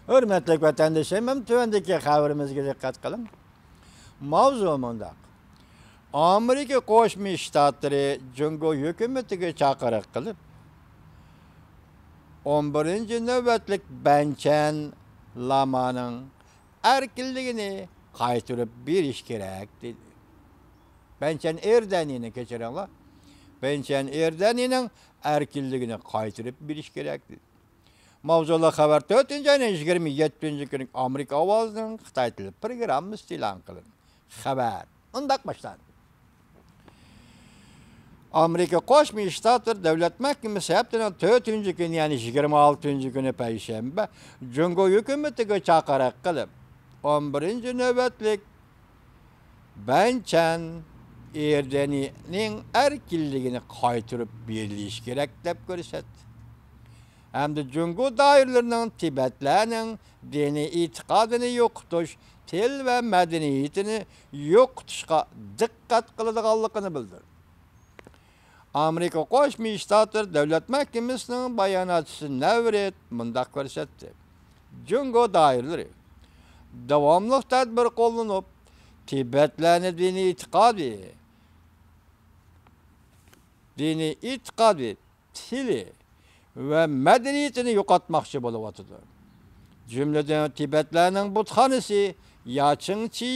Hürmetli vatandaşlarım, hem tövendeki haberimizge dikkat kılın. Mavzu mundaq. Amerika Qo'shma Shtatlari Jungo hukumatiga chaqiriq qilib, 11-navbatlik Banchan Lamaning erkinligini qaytarib berish kerak dedi. Banchan Erdani'ni kechiringlar. Banchan Erdani'ning erkinligini qaytarib berish kerak dedi. Mavzular xabar 4-27 Amerika ovozining Xitoy tili programmasi e'lon qilindi. Xabar undaq boshlanadi. Amerika Qo'shma Shtatlar Davlat Mahkamasi haftaning 4-kuni, ya'ni 26-kuni payshanba Jungo hukumatiga chaqiriq qilib, 11-navbatlik Banchan Erdani'ning erkinligini qaytarib berilishi kerak deb ko'rsatdi. Hamda Jungo doiralarining Tibetlarning diniy e'tiqodini yo'qotish, til va madaniyatini yo'qotishga diqqat qiladiganligini bildirdi. Amerika Qo'shma Shtatlar Davlat Mahkamasining bayonotchisi Navret mundaq ko'rsatdi. Jungo doiralari davomli tadbir qo'llanib, Tibetlarning diniy e'tiqodi, tili ve medeniyetini yo'qotmoqchi bo'lyapti. Jumladan Tibetlarning butxonasi, Yachingchi,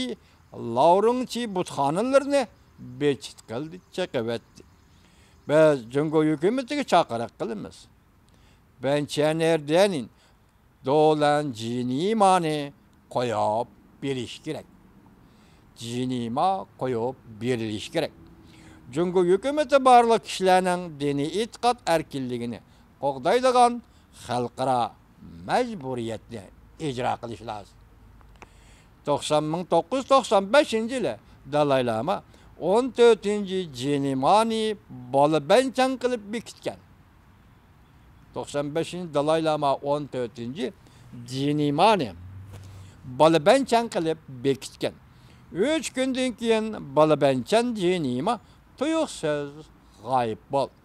Laurungchi butxonalarini bechit qildi, chaqavatdi. Biz Jungo hukumatiga chaqiriq qilamiz. Banchan Erdani'ning do'lan jinimani qo'yib berish kerak. Jinima qo'yib berilishi kerak. Jungo hukumati barliq kishilarning diniy e'tiqod erkinligini qo'g'daydigan xalqaro majburiyatni ijro qilish lozim. 1995-yili Dalay Lama 14-jinimani bola banchan qilib bekitgan. 95-yil Dalay Lama 14-jinimani bola banchan qilib bekitgan. 3 kundan keyin bola banchan jinima tuyuqsiz g'oyib bo'ldi.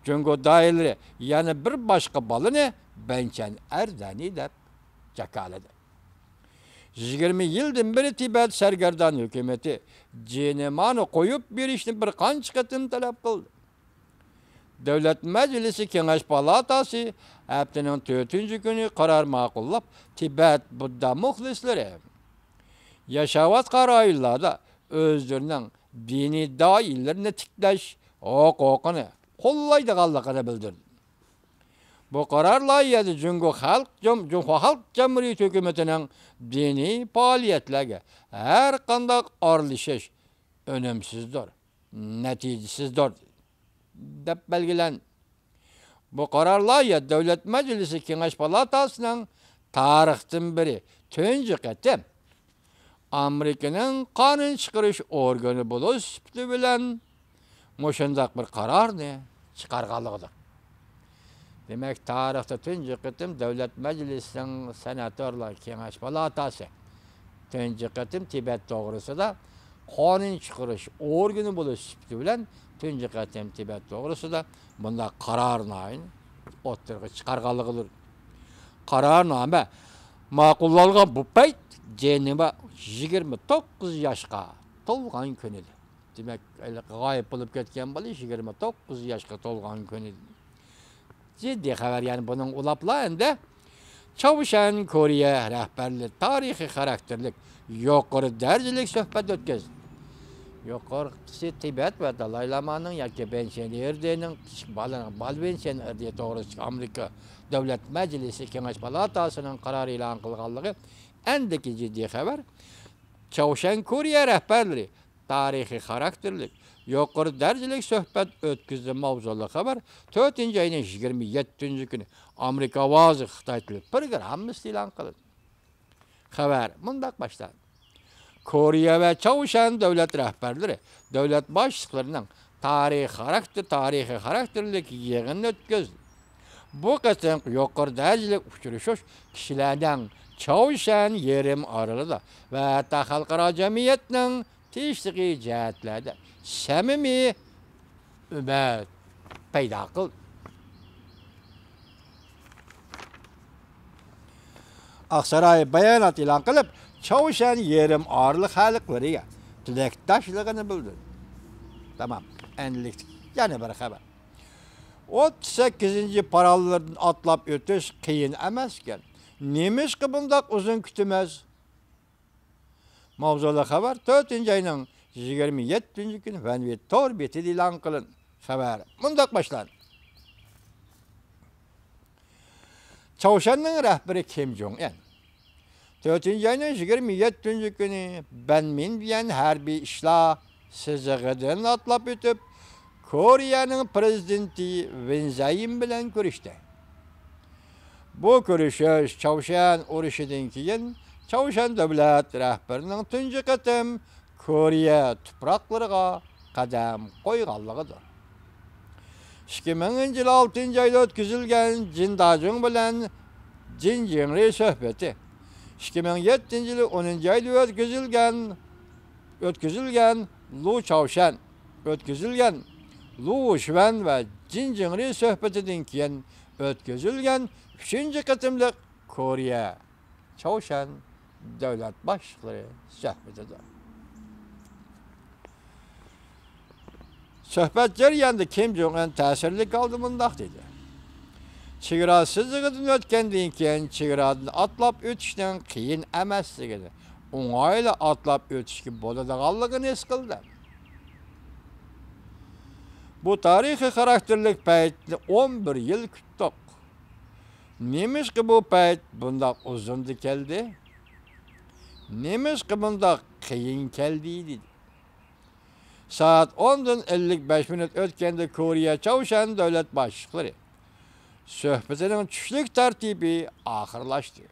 Jungo doiralari yana bir boshqa bolani Banchan Erdani deb jakaladi. 20 yildan beri Tibet sargardon hukumati jinimani qo'yib berishni bir qancha qatim talab qildi. Davlat Majlisi Kengash palatasi haftaning 4-kuni qaror ma'qullab, Tibet Budda muxlislari yashavatgan rayonlarda o'zlarining diniy doiralarini tiklash huquqini qo'llaydiganligini bildirdi. Bu qaror loyihasi Jungo Xalq Jamhuriyati hukumatining diniy faoliyatlarga har qanday aralashish unumsizdir, natijasizdir deb belgilan. Bu qaror loyihasi Davlat Majlisi Kengash palatasining tarixdan beri tunji qatim Amerikaning qonun chiqarish organi bo'lish sifati bilan mo'shundaq bir qarorni chiqarganligidir. Demak, tarixda tunji qatim Davlat Majlisining senatorlar Kengash palatasi tunji qatim Tibet to'g'risida qonun chiqarish organi bo'lish sifati bilan tunji qatim Tibet to'g'risida bunday qarorni o'ttirib chiqarganligidir. Qarornoma ma'qullangan bu payt jinima 29 yoshga to'lgan kun edi. Demak, g'oyib bo'lib ketgan bola 29 yoshga to'lgan kun edi. Jiddiy xabar, ya'ni buning ulaplar endi Chavshan Koreya rahbarlik tarixiy xarakterlik yuqori darajalik suhbat o'tkazdi. Yuqorisi Tibet va Dalay Lamaning yoki Banchan Erdani'ning Banchan Erdani to'g'risida Amerika Davlat Majlisi Kengash palatasining qarori e'lon qilganligi endiki jiddiy xabar. Chavshan Koreya rahbarlari tarixiy xarakterlik yuqori darajalik suhbat o'tkazdi mavzuli xabar 4-oyning 27-kuni Amerika ovozi Xitoy tili programmasi e'lon qilindi. Xabar mundaq boshlandi. Koreya va Chavshan davlat rahbarlari davlat boshliqlarining tarixiy xarakterlik yig'inini o'tkazdi. Bu qatim yuqori darajalik uchrashuv kishilarning Chavshan yerim oralida va hatta xalqaro jamiyatning tegishli jihatlarda samimiy umid paydo qildi. Aksaray bayanat ilan qilib, Çavuşan yerim ağırlık xalqlariga tilakdoshligini bildirdi. Tamam, endilik yana bir xabar. 38. parallardan atlab ötüş qiyin emasken, nemiş ki bundaq uzun kütümez? Mavzulu xabar 4. ayının 27. günü Vanvet Tor beti ilan qılın. Xabar bundaq başlan. Çavuşanның rəhbəri Kim Jong-un 4. ayının 27. günü Benmin bilen hərbi işla sızıqıdan atlab ötüp Koreyanın prezidenti Moon Jae-in bilen görüştü. Bu görüşüş Çavuşan uruşudan keyin Çavuşan devlet rəhbərinin tunji qatım Koreya tupraqlarına qadam qoyğanlığıdır. 2000 yıl 6. ayda ötküzülgen Jin Da-jung bilen Jin Jong-ri söhbeti. 2007 yılı 10. ayda ötküzülgen Lu Çavuşan, ötküzülgen Lu Şven ve Jin Jong-ri söhbetinden keyin ötküzülgen 3. qatımlıq Koreya Çavuşan devlet başlıkları söhbetidir. Söhbet jarayonida Kim Jong-un ta'sirli kaldı mundaq dedi. Chegara sızıqıdan ötkendan keyin chegaradan atlab ötüşdən qiyin emasligini, oңaylı atlab ötüşki bo'ladiganligini his qildi. Bu tarihi karakterlik paytni 11 yıl kutdik. Nemiz ki bu payt bundaq uzundu keldi? Nemiz ki bundaq qiyin keldi dedi. Saat 10'dan 55 minut ötkende Koreya Çavuşan devlet başlıkları söhbetinin çüşlük tertibi ahırlaştı.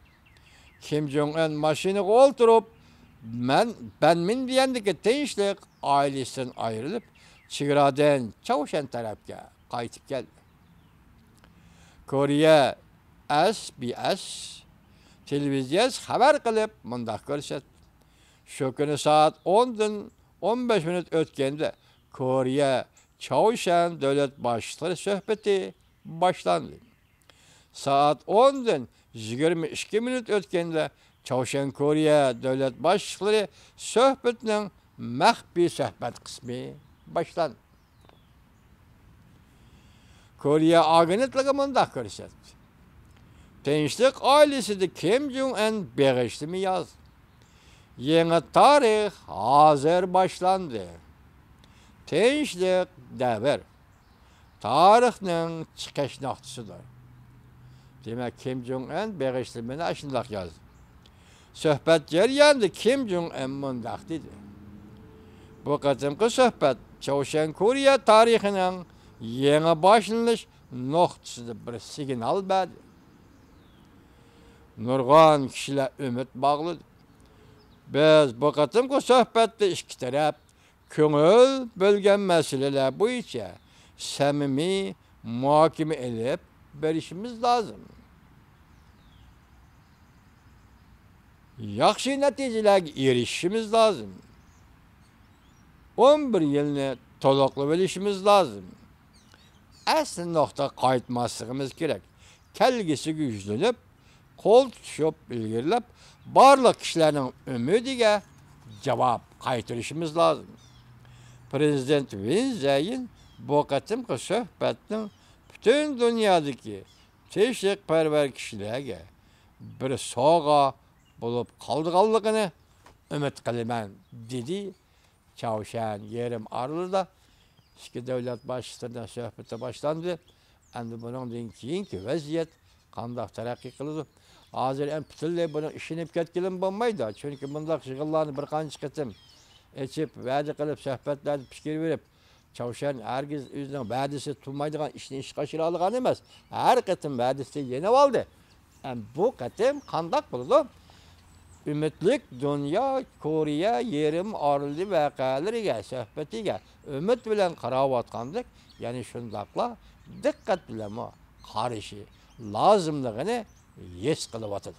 Kim Jong-un maşiniga olturup Benmin diyendeki tinchlik ailesinden ayrılıp chegaradan Çavuşan tarafga qaytib geldi. Koreya SBS televiziyasi xabar qilib mundaq ko'rsatdi. Shu kuni saat 10'dan 15 minut ötkende Koreya Çavuşan devlet başlıkları söhbeti başlandı. Saat 10'dan 22 minut ötkende Çavuşan Koreya devlet başlıkları söhbetinin mahbi söhbet kısmı başlandı. Koreya agentliği mundaq ko'rsatdi. Tinchlik ailesida Kim Jong-un beg'ishlimi yazdı. Yeni tarih hazır başlandı. Tinchlik davr tarixning chiqish nuqtasidir. Demek Kim Jong-un beg'ishlimini ashundaq yazdı. Söhbet jarayonida Kim Jong-un mundaq dedi. Bu qatimqi söhbet Çavuşan Koreya tarixining yeni başlanış nuqtasidir, bir signal berdi. Nurg'on kishilar umid bog'ladi. Biz bu qatimqi söhbetde ikki taraf ko'ngil bo'lgan masalalar bo'yicha samimiy muhokama elib berishimiz lozim. Yaxshi natijalarga erishishimiz lozim. 11 yilni to'liqlab olishimiz lozim. Asli nuqta qaytmasligimiz kerak. Kelgisiga yuzlanib, qo'l tutishib ilgirlab, barliq kishilarning umidiga javob qaytarishimiz lozim. Prezident Moon Jae-in bu qatimqi suhbatning butun dunyodagi tinchlikparvar kishilarga bir sovg'a bo'lib qolganligini umid qilaman, dedi Çavuşan yerim Arlı'da. İki devlet başçılarından söhbeti başlandı. Endi bundan keyinki vaziyet qandaq taraqqiy qiladi. Hozir ham butunlay buni ishinib ketkilim bo'lmaydi. Chunki bundaq shug'ullarni bir qancha qitim echib, va'da qilib, suhbatlarni fikr berib, Çavuşan hargiz o'zining va'dasi tutmaydigan ishni ishga oshira olgan emas. Har qitim va'dasi yenib oldi. Bu qitim qandaq bo'ldi? Ümitlik dünya Koreya yerim arıldı vaqalariga söhbetiga ümit bilan qarayotgandik. Yani shundaqla diqqat bilan qarashi lozimligini his qilyapti.